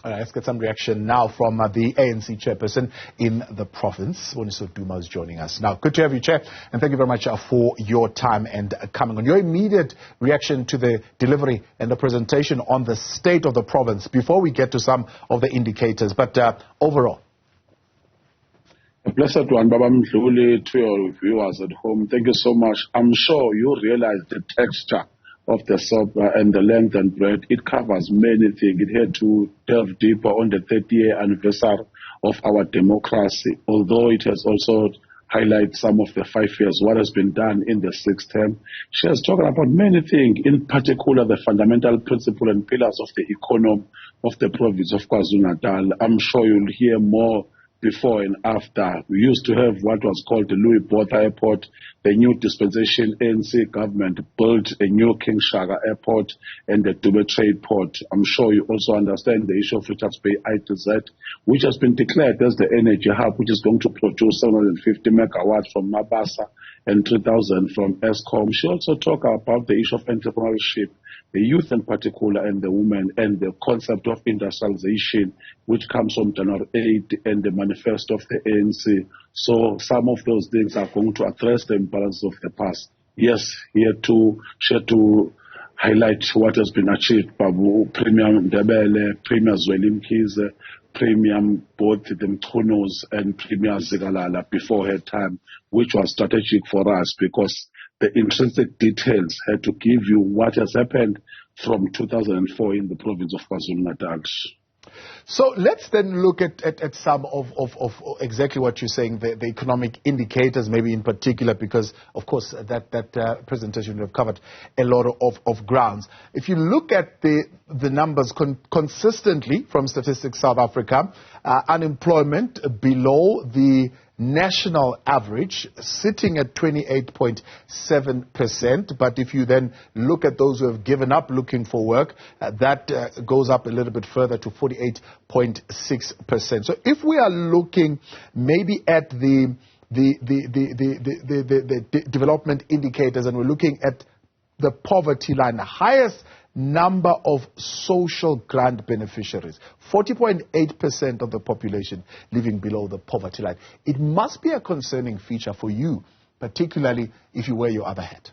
All right, let's get some reaction now from the ANC chairperson in the province. Siboniso Duma is joining us now. Good to have you, Chair, and thank you very much for your time and coming on. Your immediate reaction to the delivery and the presentation on the state of the province before we get to some of the indicators, but overall. A blessed one, Baba Mdluli, to your viewers at home. Thank you so much. I'm sure you realize the texture of the SOP and the length and breadth. It covers many things. It had to delve deeper on the 30th anniversary of our democracy, although it has also highlighted some of the 5 years, what has been done in the 6th term. She has talked about many things, in particular the fundamental principle and pillars of the economy of the province of KwaZulu-Natal. I'm sure you'll hear more before and after. We used to have what was called the Louis Botha Airport. The new dispensation ANC government built a new King Shaka Airport and the Dube Trade Port. I'm sure you also understand the issue of Richards Bay ITZ, which has been declared as the energy hub, which is going to produce 750 megawatts from Mabasa and 3,000 from Eskom. She also talked about the issue of entrepreneurship, the youth in particular, and the women, and the concept of industrialization, which comes from January 8 and the manifesto of the ANC. So some of those things are going to address the imbalance of the past. Yes, here to share to highlight what has been achieved by Premier Ndebele, Premier Zwelimkhize, Premier both the Mkhonozi and Premier Zikalala before her time, which was strategic for us because the intrinsic details had to give you what has happened from 2004 in the province of KwaZulu-Natal. So let's then look at some of exactly what you're saying, the economic indicators, maybe in particular, because, of course, that presentation would have covered a lot of grounds. If you look at the numbers consistently from Statistics South Africa, unemployment below the national average, sitting at 28.7%. But if you then look at those who have given up looking for work, that goes up a little bit further to 48.6%. So if we are looking maybe at the development indicators, and we're looking at the poverty line, the highest number of social grant beneficiaries, 40.8% of the population living below the poverty line. It must be a concerning feature for you, particularly if you wear your other hat.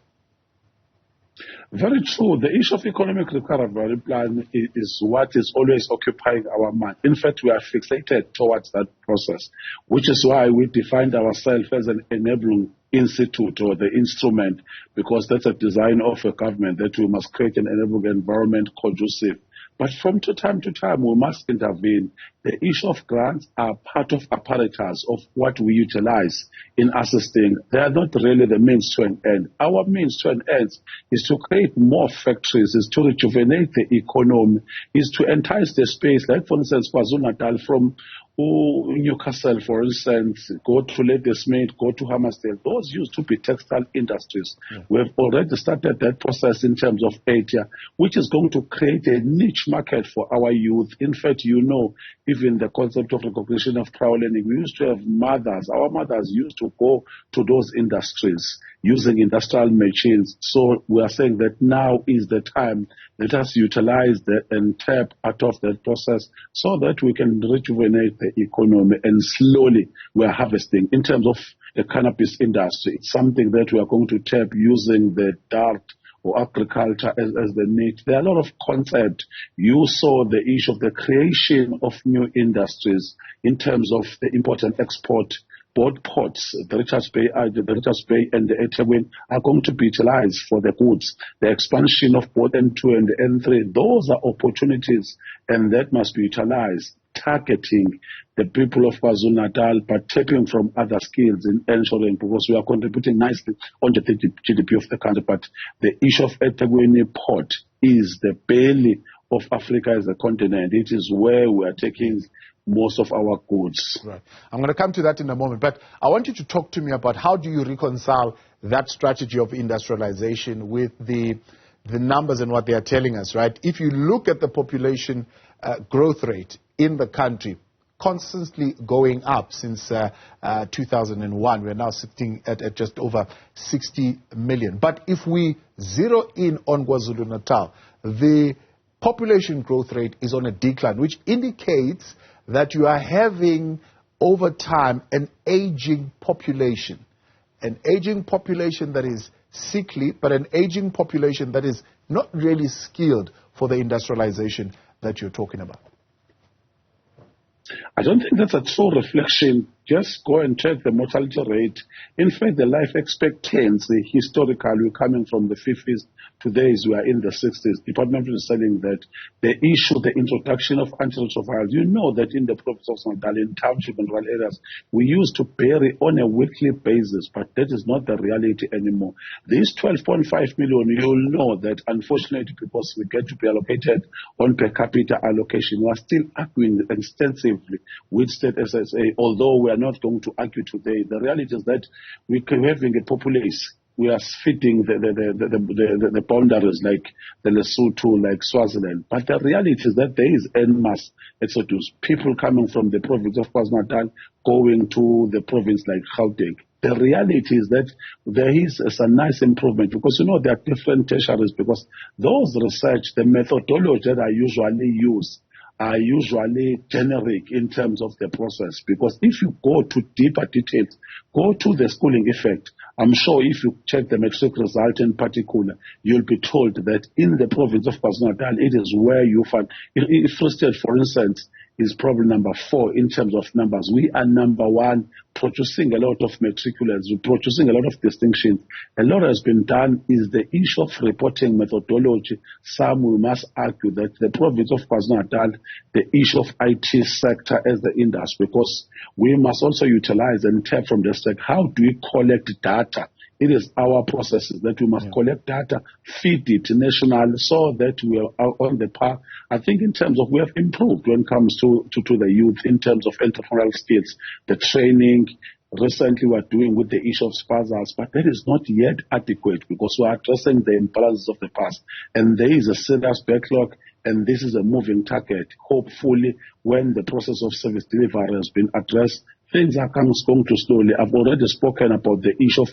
Very true. The issue of economic recovery plan is what is always occupying our mind. In fact, we are fixated towards that process, which is why we defined ourselves as an enabling institute or the instrument, because that's a design of a government that we must create an enabling environment conducive. But from time to time, we must intervene. The issue of grants are part of apparatus of what we utilize in assisting. They are not really the means to an end. Our means to an end is to create more factories, is to rejuvenate the economy, is to entice the space. Like, for instance, KwaZulu-Natal from Newcastle, for instance, go to Ladysmith, go to Hammersdale. Those used to be textile industries. Yeah. We have already started that process in terms of ATIA, which is going to create a niche market for our youth. In fact, you know, even the concept of recognition of prior learning, we used to have mothers. Our mothers used to go to those industries using industrial machines. So we are saying that now is the time. Let us utilize and tap out of that process so that we can rejuvenate the economy, and slowly we are harvesting. In terms of the cannabis industry, it's something that we are going to tap using the dirt or agriculture as the need. There are a lot of concepts. You saw the issue of the creation of new industries in terms of the import and export. Both ports, the Richards Bay and the eThekwini, are going to be utilized for the goods. The expansion of both N2 and the N3, those are opportunities, and that must be utilized, targeting the people of KwaZulu-Natal, but tapping from other skills in ensuring, because we are contributing nicely on the GDP of the country. But the issue of eThekwini port is the belly of Africa as a continent. It is where we are taking most of our goods. Right. I'm going to come to that in a moment, but I want you to talk to me about how do you reconcile that strategy of industrialization with the numbers and what they are telling us, right? If you look at the population growth rate in the country, constantly going up since 2001. We're now sitting at just over 60 million. But if we zero in on KwaZulu-Natal, the population growth rate is on a decline, which indicates that you are having, over time, an aging population. An aging population that is sickly, but an aging population that is not really skilled for the industrialization that you're talking about. I don't think that's a true reflection. Just go and check the mortality rate. In fact, the life expectancy, historically, we're coming from the 50s. Today, we are in the 60s. Department is saying that the issue, the introduction of antiretrovirals, you know that in the province of Natal, in township and rural areas, we used to bury on a weekly basis, but that is not the reality anymore. These 12.5 million, you'll know that unfortunately, because we get to be allocated on per capita allocation, we are still arguing extensively with state SSA, although we are not going to argue today. The reality is that we're having a populace. We are fitting the boundaries like the Lesotho, like Swaziland. But the reality is that there is en masse exodus. People coming from the province of KwaZulu-Natal going to the province like Gauteng. The reality is that there is a nice improvement because, you know, there are different tertiaries because those research, the methodology that I usually use are usually generic in terms of the process, because if you go to deeper details, go to the schooling effect, I'm sure if you check the matric result in particular, you'll be told that in the province of KwaZulu-Natal, it is where you find, if Free State, for instance, is probably number 4 in terms of numbers. We are number 1, producing a lot of matriculants, we're producing a lot of distinctions. A lot has been done. Is the issue of reporting methodology. Some we must argue that the province of KwaZulu-Natal, the issue of IT sector as the industry, because we must also utilize and tap from the stack. How do we collect data? It is our processes that we must collect data, feed it national, so that we are on the path. I think in terms of we have improved when it comes to the youth in terms of entrepreneurial skills, the training. Recently we are doing with the issue of sponsors, but that is not yet adequate because we are addressing the imbalances of the past. And there is a serious backlog, and this is a moving target. Hopefully, when the process of service delivery has been addressed, things are going to slowly. I've already spoken about the issue of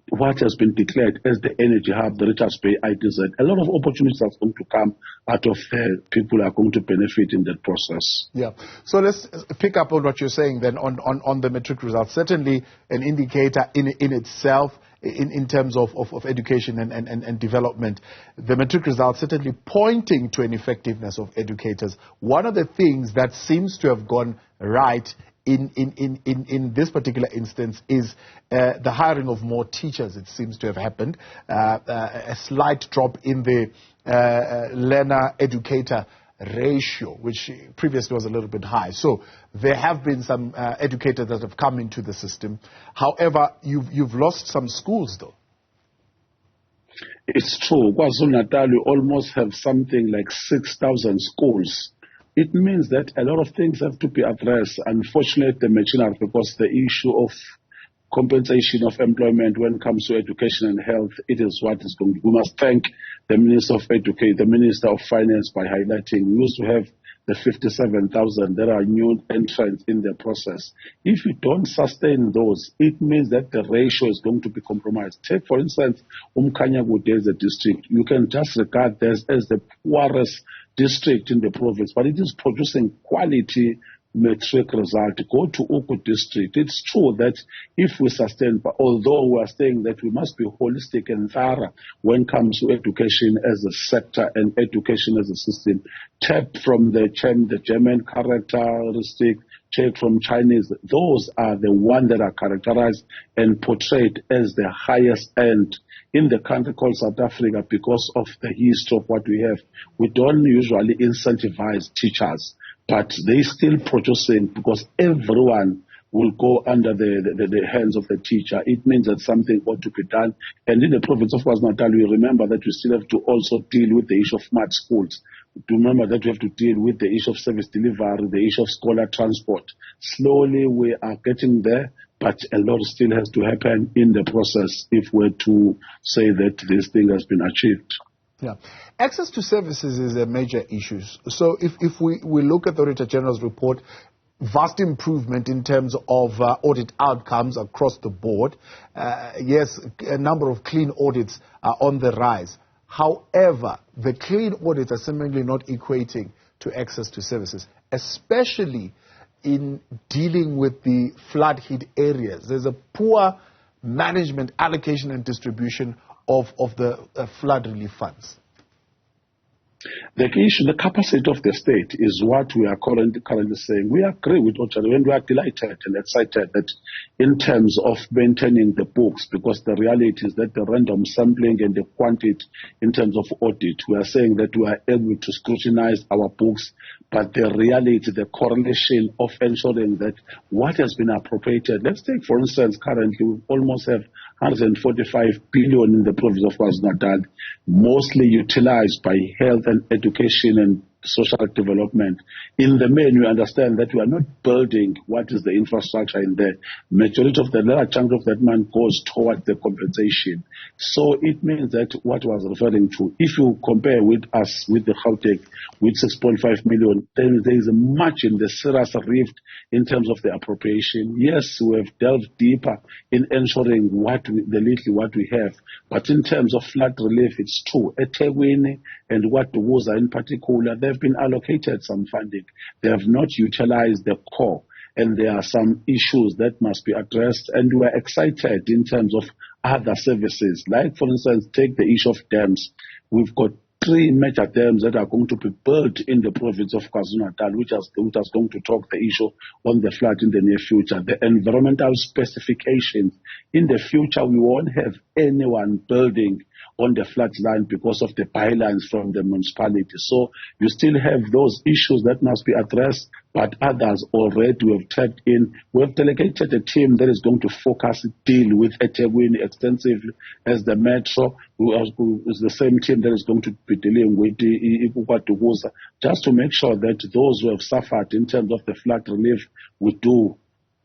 what has been declared as the energy hub, the Richards Bay ITZ. A lot of opportunities are going to come out of there. People are going to benefit in that process. Yeah. So let's pick up on what you're saying then on the metric results. Certainly an indicator in itself in terms of education and development. The metric results certainly pointing to an effectiveness of educators. One of the things that seems to have gone right in this particular instance is the hiring of more teachers. It seems to have happened. A slight drop in the learner-educator ratio, which previously was a little bit high. So there have been some educators that have come into the system. However, you've lost some schools, though. It's true. KwaZulu-Natal, we almost have something like 6,000 schools. It means that a lot of things have to be addressed. Unfortunately, the machinery, because the issue of compensation of employment when it comes to education and health, it is what is going to. We must thank the Minister of Education, the Minister of Finance, by highlighting we used to have the 57,000 that are new entrants in the process. If you don't sustain those, it means that the ratio is going to be compromised. Take, for instance, Umkhanyakude as a district. You can just regard this as the poorest district in the province, but it is producing quality metric result. Go to Uku district. It's true that if we sustain, but although we are saying that we must be holistic and thorough when it comes to education as a sector and education as a system, tap from the German characteristic, take from Chinese, those are the ones that are characterized and portrayed as the highest end in the country called South Africa because of the history of what we have. We don't usually incentivize teachers, but they still producing because everyone will go under the hands of the teacher. It means that something ought to be done. And in the province of KwaZulu-Natal, we remember that we still have to also deal with the issue of smart schools. Remember that we have to deal with the issue of service delivery, the issue of scholar transport. Slowly we are getting there, but a lot still has to happen in the process if we're to say that this thing has been achieved. Yeah. Access to services is a major issue. So if we look at the Auditor General's report, vast improvement in terms of audit outcomes across the board. Yes, a number of clean audits are on the rise. However, the clean audits are seemingly not equating to access to services, especially in dealing with the flood-hit areas. There's a poor management, allocation and distribution of the flood relief funds. The issue, the capacity of the state is what we are currently saying. We agree with Ocharo, and we are delighted and excited that in terms of maintaining the books, because the reality is that the random sampling and the quantity in terms of audit, we are saying that we are able to scrutinize our books, but the reality, the correlation of ensuring that what has been appropriated, let's take for instance, currently we almost have 145 billion in the province of KwaZulu-Natal, mostly utilized by health and education and social development. In the main, we understand that we are not building what is the infrastructure in there. Majority of the large chunk of that money goes towards the compensation. So it means that what I was referring to, if you compare with us, with the Gauteng, with 6.5 million, then there is a much in the serious rift in terms of the appropriation. Yes, we have delved deeper in ensuring the little what we have, but in terms of flood relief, it's true. eThekwini and what Woza in particular, they've been allocated some funding. They have not utilized the core, and there are some issues that must be addressed, and we're excited in terms of other services. Like, for instance, take the issue of dams. We've got 3 major dams that are going to be built in the province of KwaZulu-Natal, which is going to talk the issue on the flood in the near future. The environmental specifications, in the future, we won't have anyone building on the flat line because of the bylines from the municipality. So you still have those issues that must be addressed, but others already we have tapped in. We have delegated a team that is going to focus, deal with eThekwini extensively as the metro, who is the same team that is going to be dealing with Woza, just to make sure that those who have suffered in terms of the flood relief, we do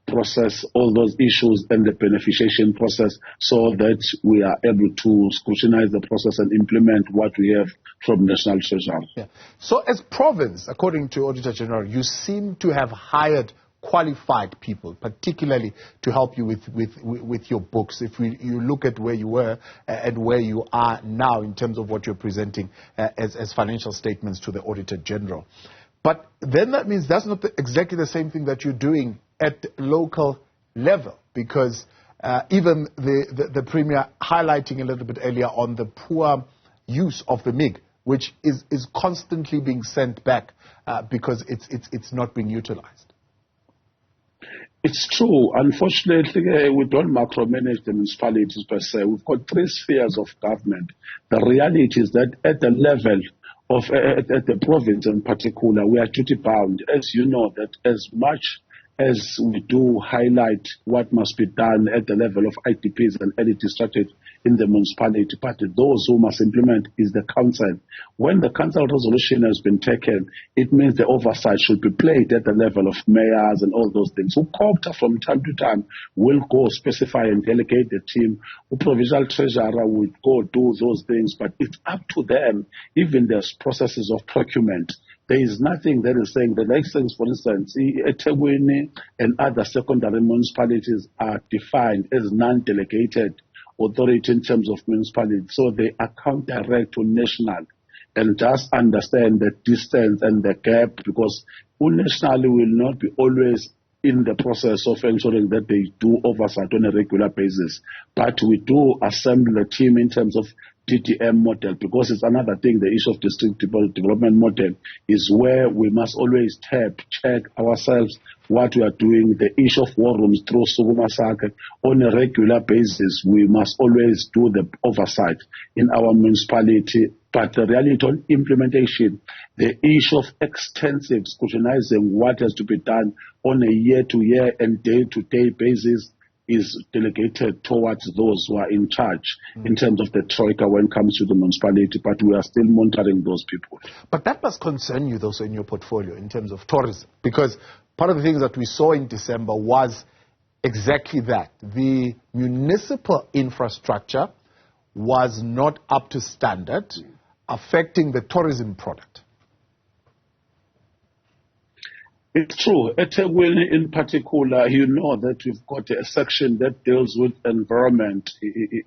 process all those issues and the beneficiation process so that we are able to scrutinize the process and implement what we have from National Treasury. Yeah. So as province, according to Auditor General, you seem to have hired qualified people, particularly to help you with your books. If you look at where you were and where you are now in terms of what you're presenting as financial statements to the Auditor General. But then that means that's not exactly the same thing that you're doing at local level, because even the Premier highlighting a little bit earlier on the poor use of the MIG, which is constantly being sent back because it's not being utilized. It's true. Unfortunately, we don't micromanage the municipalities per se. We've got 3 spheres of government. The reality is that at the level of at the province in particular, we are duty bound. As you know, that as much as we do highlight what must be done at the level of IDPs and early distracted in the municipality, but those who must implement is the council. When the council resolution has been taken, it means the oversight should be played at the level of mayors and all those things. Who copter from time to time will go specify and delegate the team. Who provincial treasurer will go do those things, but it's up to them. Even there's processes of procurement. There is nothing that is saying the next things, for instance, eThekwini and other secondary municipalities are defined as non-delegated authority in terms of municipality. So they account direct to national, and just understand the distance and the gap, because national will not be always in the process of ensuring that they do oversight on a regular basis. But we do assemble a team in terms of DDM model, because it's another thing. The issue of district development model is where we must always check ourselves what we are doing. The issue of war rooms through Sukuma Sake on a regular basis. We must always do the oversight in our municipality. But the reality on implementation, the issue of extensive scrutinizing what has to be done on a year-to-year and day-to-day basis is delegated towards those who are in charge in terms of the troika when it comes to the municipality, but we are still monitoring those people. But that must concern you, though, in your portfolio in terms of tourism, because part of the things that we saw in December was exactly that. The municipal infrastructure was not up to standard, affecting the tourism product. It's true. eThekwini in particular, you know that we've got a section that deals with environment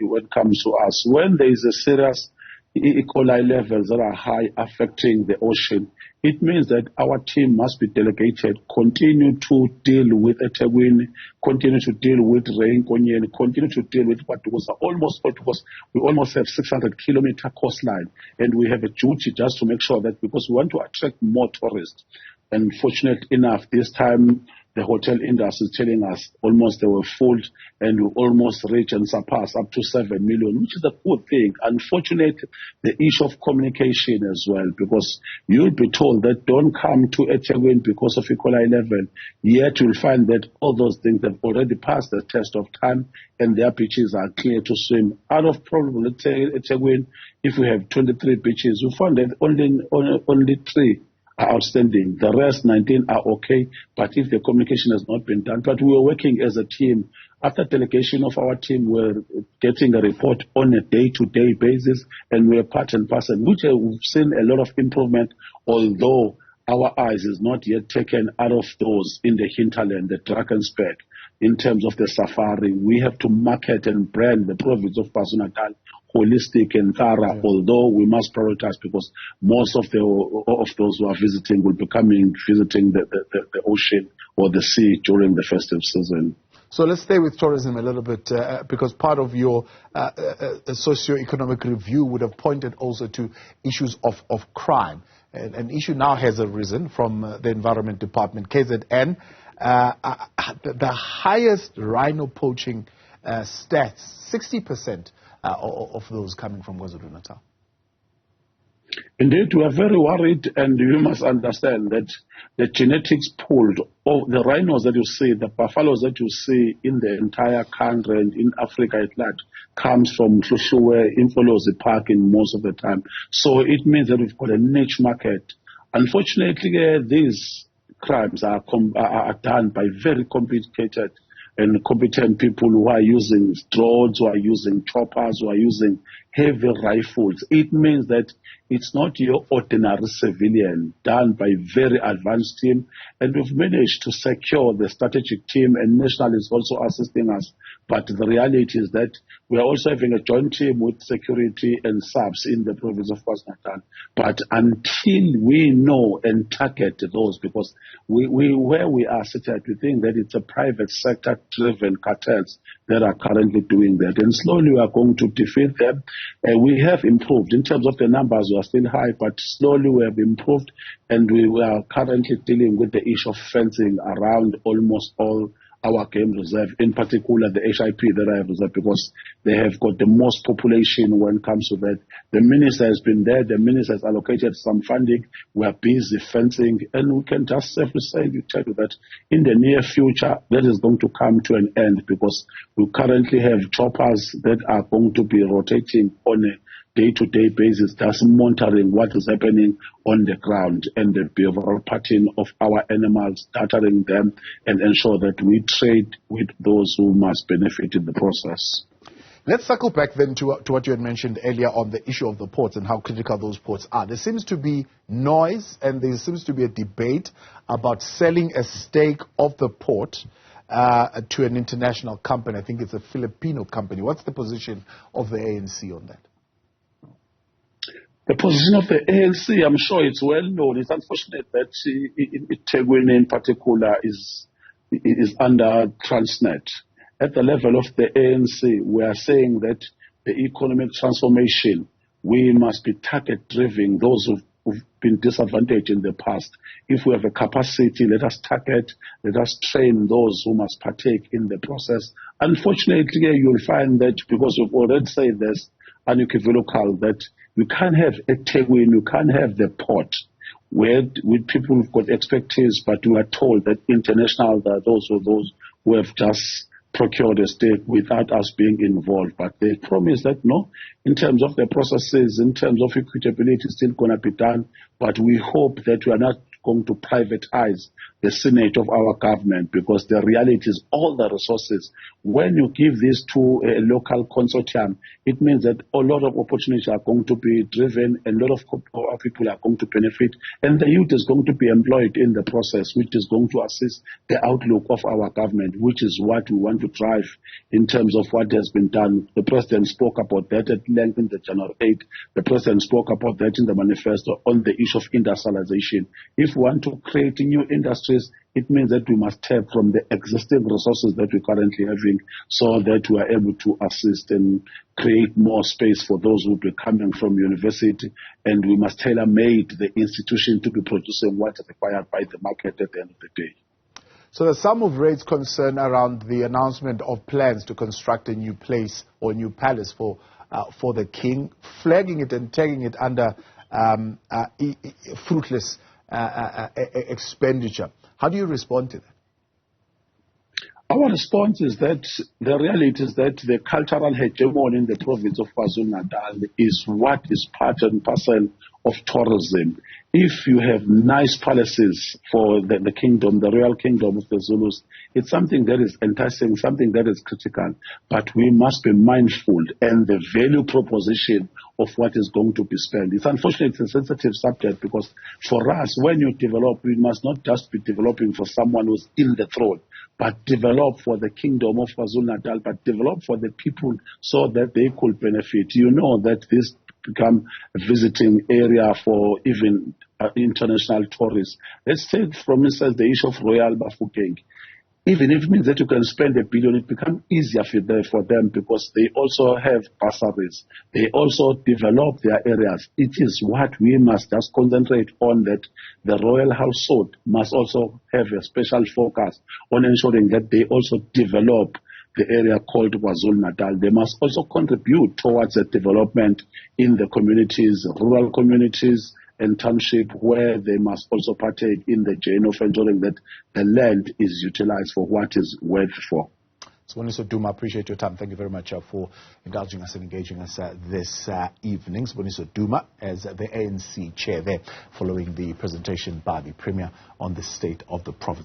when it comes to us. When there is a serious E. coli levels that are high affecting the ocean, it means that our team must be delegated, continue to deal with eThekwini, continue to deal with Konyeni, continue to deal with Kwatukusa, because we almost have 600-kilometer coastline, and we have a duty just to make sure that, because we want to attract more tourists. And fortunate enough, this time the hotel industry is telling us almost they were full, and we almost reach and surpass up to 7 million, which is a good thing. Unfortunately, the issue of communication as well, because you'll be told that don't come to eThekwini because of E. coli level, yet you'll find that all those things have already passed the test of time, and their beaches are clear to swim. Out of probably, let's say, eThekwini, if we have 23 beaches, we found that only 3 are outstanding. The rest 19 are okay, but if the communication has not been done. But we are working as a team. After delegation of our team, we're getting a report on a day-to-day basis, and we're part and parcel, which we've seen a lot of improvement, although our eyes is not yet taken out of those in the hinterland, the Drakensberg. In terms of the safari, we have to market and brand the province of KwaZulu-Natal holistic and thorough, although we must prioritize, because most of those who are visiting will be visiting the ocean or the sea during the festive season. So let's stay with tourism a little bit, because part of your socio-economic review would have pointed also to issues of crime. An issue now has arisen from the Environment Department, KZN, the highest rhino poaching stats, 60% of those coming from KwaZulu-Natal. Indeed, we are very worried, and you must understand that the genetics pooled of the rhinos that you see, the buffaloes that you see in the entire country and in Africa at large, comes from Hluhluwe, Imfolozi Park in most of the time. So it means that we've got a niche market. Unfortunately, these crimes are done by very complicated and competent people who are using drones, who are using choppers, who are using heavy rifles. It means that it's not your ordinary civilian, done by very advanced team, and we've managed to secure the strategic team, and National is also assisting us. But the reality is that we are also having a joint team with security and subs in the province of KwaZulu-Natal. But until we know and target those, because where we are situated, we think that it's a private sector-driven cartels that are currently doing that. And slowly we are going to defeat them. We have improved. In terms of the numbers, we are still high, but slowly we have improved. And we are currently dealing with the issue of fencing around almost all our game reserve, in particular the HIP that I have reserved, because they have got the most population when it comes to that. The minister has been there, the minister has allocated some funding, we are busy fencing, and we can just safely say, tell you that in the near future, that is going to come to an end, because we currently have choppers that are going to be rotating on a day-to-day basis, just monitoring what is happening on the ground and the behavioral pattern of our animals, stuttering them, and ensure that we trade with those who must benefit in the process. Let's circle back then to what you had mentioned earlier on the issue of the ports and how critical those ports are. There seems to be noise and there seems to be a debate about selling a stake of the port to an international company. I think it's a Filipino company. What's the position of the ANC on that? The position of the ANC, I'm sure it's well known. It's unfortunate that eThekwini in particular is under Transnet. At the level of the ANC, we are saying that the economic transformation, we must be target-driven, those who've been disadvantaged in the past. If we have a capacity, let us target, let us train those who must partake in the process. Unfortunately, you'll find that, because we've already said this unequivocal, that you can't have eThekwini, you can't have the port where with people who've got expertise, but we are told that international, that those who have just procured a stake without us being involved. But they promise that no, in terms of the processes, in terms of equitability, it's still going to be done. But we hope that we are not going to privatize the Senate of our government, because the reality is all the resources, when you give this to a local consortium, it means that a lot of opportunities are going to be driven, a lot of people are going to benefit, and the youth is going to be employed in the process, which is going to assist the outlook of our government, which is what we want to drive in terms of what has been done. The President spoke about that at length in the January 8th. The President spoke about that in the manifesto on the issue of industrialization. If we want to create new industries, it means that we must tap from the existing resources that we're currently having, so that we are able to assist and create more space for those who will be coming from university. And we must tailor-make the institution to be producing what is required by the market at the end of the day. So there's some who've raised concern around the announcement of plans to construct a new place or a new palace for the king, flagging it and tagging it under fruitless expenditure. How do you respond to that? Our response is that the reality is that the cultural hegemony in the province of KwaZulu-Natal is what is part and parcel of tourism. If you have nice palaces for the kingdom, the royal kingdom of the Zulus, it's something that is enticing, something that is critical, but we must be mindful and the value proposition of what is going to be spent. It's unfortunately it's a sensitive subject, because for us, when you develop, we must not just be developing for someone who's in the throne, but develop for the kingdom of KwaZulu-Natal, but develop for the people so that they could benefit. You know that this become a visiting area for even international tourists. Let's take, for instance, the issue of Royal Bafokeng. Even if it means that you can spend $1 billion, it becomes easier for them, because they also have bursaries. They also develop their areas. It is what we must just concentrate on, that the royal household must also have a special focus on ensuring that they also develop the area called KwaZulu-Natal. They must also contribute towards the development in the communities, rural communities and township, where they must also partake in the journey of ensuring that the land is utilized for what is worth for. Siboniso Duma, appreciate your time. Thank you very much for indulging us and engaging us this evening. Siboniso Duma, as the ANC chair there, following the presentation by the Premier on the state of the province.